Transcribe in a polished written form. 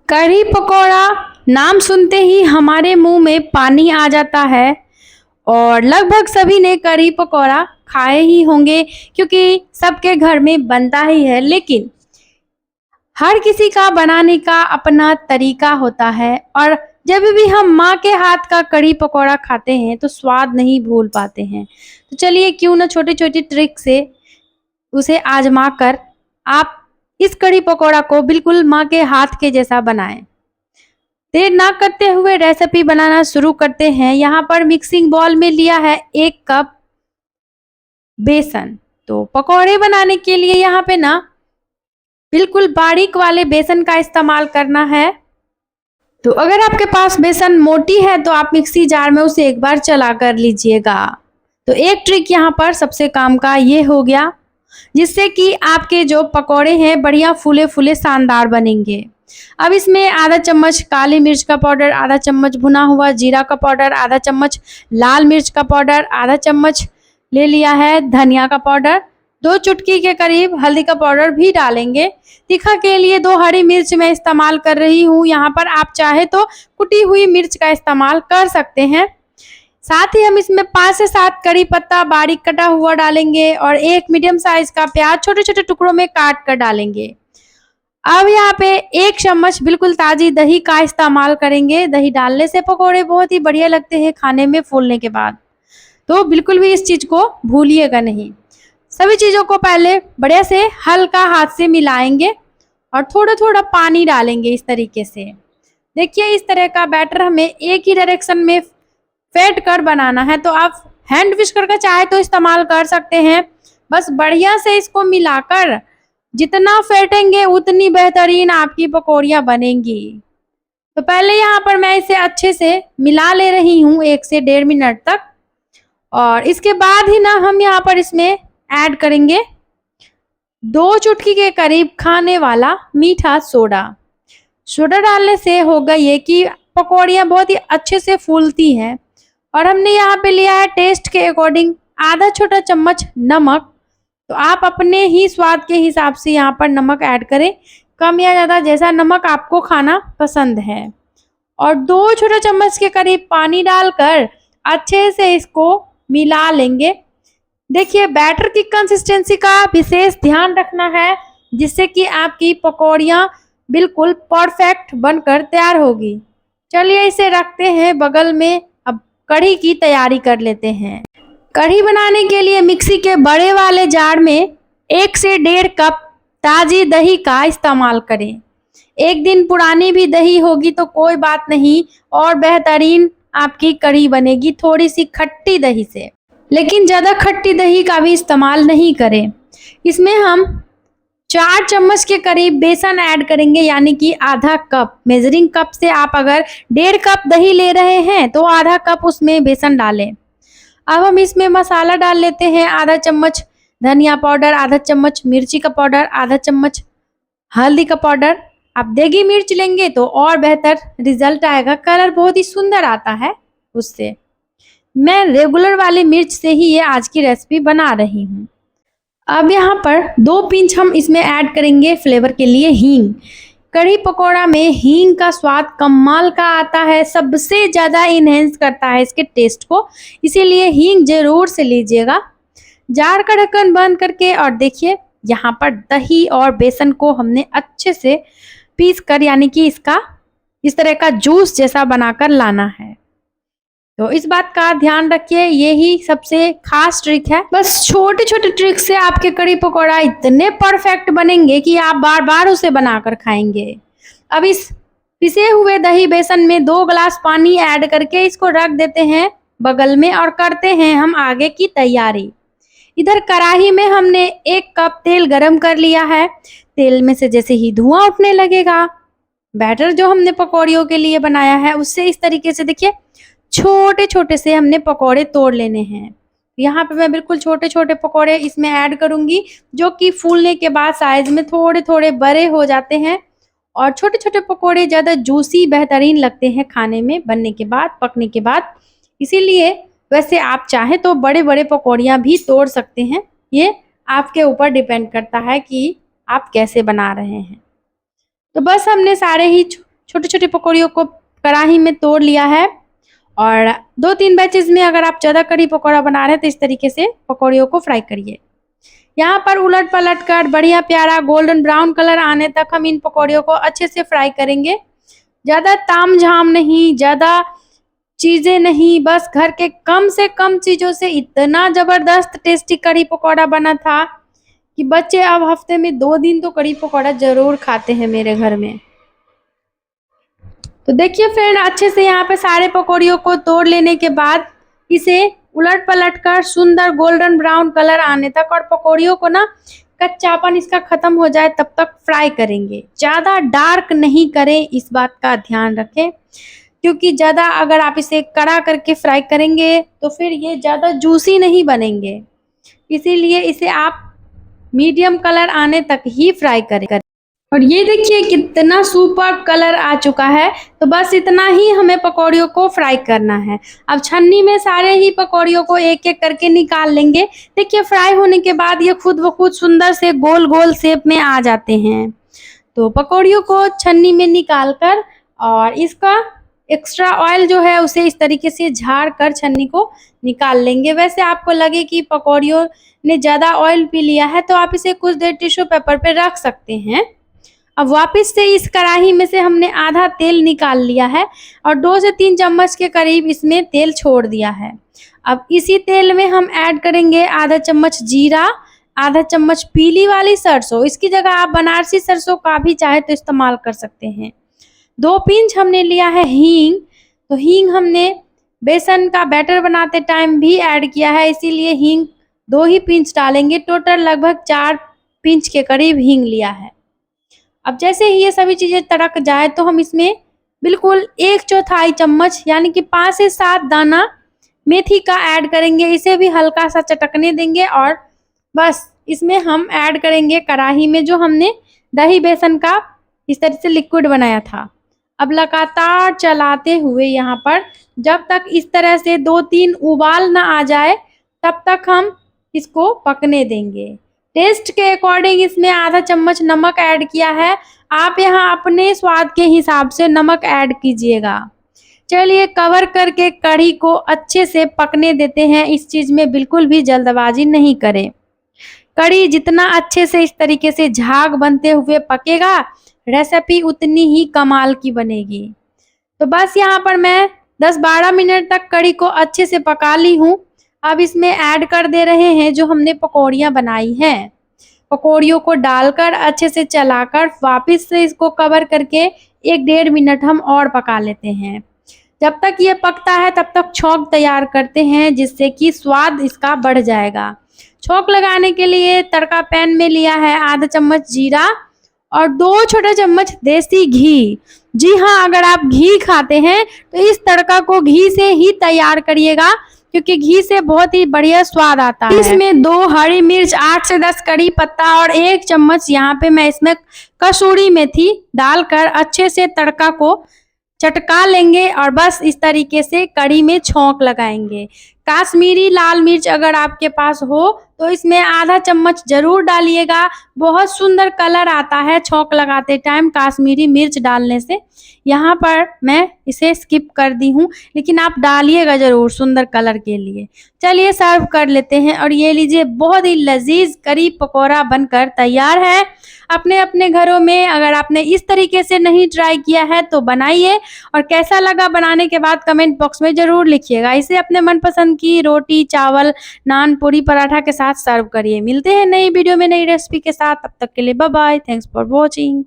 कढ़ी पकौड़ा नाम सुनते ही हमारे मुंह में पानी आ जाता है। और लगभग सभी ने कढ़ी पकौड़ा खाए ही होंगे क्योंकि सबके घर में बनता ही है। लेकिन हर किसी का बनाने का अपना तरीका होता है और जब भी हम माँ के हाथ का कढ़ी पकौड़ा खाते हैं तो स्वाद नहीं भूल पाते हैं। तो चलिए क्यों ना छोटी छोटी ट्रिक से उसे आजमा कर आप इस कढ़ी पकौड़ा को बिल्कुल माँ के हाथ के जैसा बनाएं। देर ना करते हुए रेसिपी बनाना शुरू करते हैं। यहाँ पर मिक्सिंग बाउल में लिया है 1 कप बेसन। तो पकौड़े बनाने के लिए यहाँ पे ना बिल्कुल बारीक वाले बेसन का इस्तेमाल करना है। तो अगर आपके पास बेसन मोटी है तो आप मिक्सी जार में उसे एक बार चला कर लीजिएगा। तो एक ट्रिक यहाँ पर सबसे काम का ये हो गया जिससे कि आपके जो पकौड़े हैं बढ़िया फूले फूले शानदार बनेंगे। अब इसमें आधा चम्मच काली मिर्च का पाउडर, आधा चम्मच भुना हुआ जीरा का पाउडर, आधा चम्मच लाल मिर्च का पाउडर, आधा चम्मच ले लिया है धनिया का पाउडर, 2 चुटकी के करीब हल्दी का पाउडर भी डालेंगे। तीखा के लिए 2 हरी मिर्च मैं इस्तेमाल कर रही हूँ। यहाँ पर आप चाहे तो कुटी हुई मिर्च का इस्तेमाल कर सकते हैं। साथ ही हम इसमें 5 से 7 कड़ी पत्ता बारीक कटा हुआ डालेंगे और 1 मीडियम साइज का प्याज छोटे छोटे टुकड़ों में काट कर डालेंगे। अब यहाँ पे 1 चम्मच बिल्कुल ताजी दही का इस्तेमाल करेंगे। दही डालने से पकौड़े बहुत ही बढ़िया लगते हैं खाने में फूलने के बाद। तो बिल्कुल भी इस चीज को भूलिएगा नहीं। सभी चीजों को पहले बढ़िया से हल्का हाथ से मिलाएंगे और थोड़ा थोड़ा पानी डालेंगे इस तरीके से। देखिए इस तरह का बैटर हमें एक ही डायरेक्शन में फेंट कर बनाना है। तो आप हैंड विस्कर का चाहे तो इस्तेमाल कर सकते हैं। बस बढ़िया से इसको मिलाकर जितना फेंटेंगे उतनी बेहतरीन आपकी पकौड़ियाँ बनेंगी। तो पहले यहाँ पर मैं इसे अच्छे से मिला ले रही हूँ 1 से 1.5 मिनट तक। और इसके बाद ही ना हम यहाँ पर इसमें ऐड करेंगे 2 चुटकी के करीब खाने वाला मीठा सोडा। सोडा डालने से होगा ये कि पकौड़ियाँ बहुत ही अच्छे से फूलती हैं। और हमने यहाँ पे लिया है टेस्ट के अकॉर्डिंग आधा छोटा चम्मच नमक। तो आप अपने ही स्वाद के हिसाब से यहाँ पर नमक ऐड करें, कम या ज़्यादा जैसा नमक आपको खाना पसंद है। और 2 छोटा चम्मच के करीब पानी डालकर अच्छे से इसको मिला लेंगे। देखिए बैटर की कंसिस्टेंसी का विशेष ध्यान रखना है जिससे कि आपकी पकौड़ियाँ बिल्कुल परफेक्ट बनकर तैयार होगी। चलिए इसे रखते हैं बगल में। अब कढ़ी की तैयारी कर लेते हैं। कढ़ी बनाने के लिए मिक्सी के बड़े वाले जार में 1 से 1.5 कप ताज़ी दही का इस्तेमाल करें। 1 दिन पुरानी भी दही होगी तो कोई बात नहीं और बेहतरीन आपकी कढ़ी बनेगी थोड़ी सी खट्टी दही से। लेकिन ज़्यादा खट्टी दही का भी इस्तेमाल नहीं करें। इसमें हम 4 चम्मच के करीब बेसन ऐड करेंगे यानी कि आधा कप। मेजरिंग कप से आप अगर 1.5 कप दही ले रहे हैं तो आधा कप उसमें बेसन डालें। अब हम इसमें मसाला डाल लेते हैं। आधा चम्मच धनिया पाउडर, आधा चम्मच मिर्ची का पाउडर, आधा चम्मच हल्दी का पाउडर। आप देगी मिर्च लेंगे तो और बेहतर रिजल्ट आएगा, कलर बहुत ही सुंदर आता है उससे। मैं रेगुलर वाली मिर्च से ही ये आज की रेसिपी बना रही हूँ। अब यहाँ पर 2 पिंच हम इसमें ऐड करेंगे फ्लेवर के लिए हींग। कढ़ी पकौड़ा में हींग का स्वाद कमाल का आता है, सबसे ज़्यादा इन्हेंस करता है इसके टेस्ट को, इसीलिए हींग जरूर से लीजिएगा। जार का ढक्कन बंद करके और देखिए यहाँ पर दही और बेसन को हमने अच्छे से पीस कर यानी कि इसका इस तरह का जूस जैसा बनाकर लाना है। तो इस बात का ध्यान रखिए, यही सबसे खास ट्रिक है। बस छोटे छोटे ट्रिक से आपके कढ़ी पकौड़ा इतने परफेक्ट बनेंगे कि आप बार बार उसे बनाकर खाएंगे। अब इस पिसे हुए दही बेसन में 2 गिलास पानी ऐड करके इसको रख देते हैं बगल में और करते हैं हम आगे की तैयारी। इधर कढ़ाई में हमने 1 कप तेल गरम कर लिया है। तेल में से जैसे ही धुआं उठने लगेगा, बैटर जो हमने पकौड़ियों के लिए बनाया है उससे इस तरीके से देखिए छोटे छोटे से हमने पकौड़े तोड़ लेने हैं। यहाँ पे मैं बिल्कुल छोटे छोटे पकौड़े इसमें ऐड करूंगी जो कि फूलने के बाद साइज में थोड़े थोड़े बड़े हो जाते हैं। और छोटे छोटे पकौड़े ज़्यादा जूसी बेहतरीन लगते हैं खाने में बनने के बाद, पकने के बाद। इसीलिए वैसे आप चाहें तो बड़े बड़े पकौड़ियाँ भी तोड़ सकते हैं, ये आपके ऊपर डिपेंड करता है कि आप कैसे बना रहे हैं। तो बस हमने सारे ही छोटे छोटे पकौड़ियों को कढ़ाई में तोड़ लिया है और 2-3 बैचेस में अगर आप ज़्यादा कढ़ी पकौड़ा बना रहे हैं तो इस तरीके से पकौड़ियों को फ्राई करिए। यहाँ पर उलट पलट कर बढ़िया प्यारा गोल्डन ब्राउन कलर आने तक हम इन पकौड़ियों को अच्छे से फ्राई करेंगे। ज़्यादा तामझाम नहीं, ज़्यादा चीज़ें नहीं, बस घर के कम से कम चीज़ों से इतना ज़बरदस्त टेस्टी कढ़ी पकौड़ा बना था कि बच्चे अब हफ्ते में 2 दिन तो कढ़ी पकौड़ा ज़रूर खाते हैं मेरे घर में। तो देखिए फ्रेंड, अच्छे से यहाँ पे सारे पकौड़ियों को तोड़ लेने के बाद इसे उलट पलट कर सुंदर गोल्डन ब्राउन कलर आने तक और पकौड़ियों को ना कच्चापन इसका खत्म हो जाए तब तक फ्राई करेंगे। ज़्यादा डार्क नहीं करें, इस बात का ध्यान रखें, क्योंकि ज़्यादा अगर आप इसे कड़ा करके फ्राई करेंगे तो फिर ये ज़्यादा जूसी नहीं बनेंगे। इसीलिए इसे आप मीडियम कलर आने तक ही फ्राई करें। और ये देखिए कितना सुपर कलर आ चुका है। तो बस इतना ही हमें पकौड़ियों को फ्राई करना है। अब छन्नी में सारे ही पकौड़ियों को एक एक करके निकाल लेंगे। देखिए फ्राई होने के बाद ये खुद ब खुद सुंदर से गोल गोल शेप में आ जाते हैं। तो पकौड़ियों को छन्नी में निकाल कर और इसका एक्स्ट्रा ऑयल जो है उसे इस तरीके से झाड़ कर छन्नी को निकाल लेंगे। वैसे आपको लगे कि पकौड़ियों ने ज़्यादा ऑयल पी लिया है तो आप इसे कुछ देर टिश्यू पेपर पे रख सकते हैं। अब वापस से इस कढ़ाई में से हमने आधा तेल निकाल लिया है और 2 से 3 चम्मच के करीब इसमें तेल छोड़ दिया है। अब इसी तेल में हम ऐड करेंगे आधा चम्मच जीरा, आधा चम्मच पीली वाली सरसों, इसकी जगह आप बनारसी सरसों का भी चाहे तो इस्तेमाल कर सकते हैं। 2 पिंच हमने लिया है हींग। तो हींग हमने बेसन का बैटर बनाते टाइम भी ऐड किया है, इसीलिए हींग 2 ही पिंच डालेंगे। टोटल लगभग 4 पिंच के करीब हींग लिया है। अब जैसे ही ये सभी चीज़ें तड़क जाए तो हम इसमें बिल्कुल 1/4 चम्मच यानी कि 5 से 7 दाना मेथी का ऐड करेंगे। इसे भी हल्का सा चटकने देंगे और बस इसमें हम ऐड करेंगे कढ़ाई में जो हमने दही बेसन का इस तरह से लिक्विड बनाया था। अब लगातार चलाते हुए यहाँ पर जब तक इस तरह से 2-3 उबाल ना आ जाए तब तक हम इसको पकने देंगे। टेस्ट के अकॉर्डिंग इसमें आधा चम्मच नमक ऐड किया है। आप यहाँ अपने स्वाद के हिसाब से नमक ऐड कीजिएगा। चलिए कवर करके कढ़ी को अच्छे से पकने देते हैं। इस चीज़ में बिल्कुल भी जल्दबाजी नहीं करें। कढ़ी जितना अच्छे से इस तरीके से झाग बनते हुए पकेगा, रेसिपी उतनी ही कमाल की बनेगी। तो बस यहाँ पर मैं 10-12 मिनट तक कढ़ी को अच्छे से पका ली हूँ। अब इसमें ऐड कर दे रहे हैं जो हमने पकौड़ियाँ बनाई हैं। पकौड़ियों को डालकर अच्छे से चलाकर वापस से इसको कवर करके 1-1.5 मिनट हम और पका लेते हैं। जब तक ये पकता है तब तक छौंक तैयार करते हैं, जिससे कि स्वाद इसका बढ़ जाएगा। छौंक लगाने के लिए तड़का पैन में लिया है आधा चम्मच जीरा और 2 छोटे चम्मच देसी घी। जी हाँ, अगर आप घी खाते हैं तो इस तड़का को घी से ही तैयार करिएगा, क्योंकि घी से बहुत ही बढ़िया स्वाद आता है। इसमें 2 हरी मिर्च, 8 से 10 कड़ी पत्ता और 1 चम्मच यहाँ पे मैं इसमें कसूरी मेथी डालकर अच्छे से तड़का को चटका लेंगे और बस इस तरीके से कढ़ी में छौंक लगाएंगे। काश्मीरी लाल मिर्च अगर आपके पास हो तो इसमें आधा चम्मच जरूर डालिएगा। बहुत सुंदर कलर आता है छौंक लगाते टाइम काश्मीरी मिर्च डालने से। यहाँ पर मैं इसे स्किप कर दी हूँ, लेकिन आप डालिएगा ज़रूर सुंदर कलर के लिए। चलिए सर्व कर लेते हैं और ये लीजिए, बहुत ही लजीज कढ़ी पकौड़ा बनकर तैयार है। अपने अपने घरों में अगर आपने इस तरीके से नहीं ट्राई किया है तो बनाइए और कैसा लगा बनाने के बाद कमेंट बॉक्स में ज़रूर लिखिएगा। इसे अपने मनपसंद की रोटी, चावल, नान, पूरी, पराठा के साथ सर्व करिए। मिलते हैं नई वीडियो में नई रेसिपी के साथ। तब तक के लिए bye bye. Thanks for watching.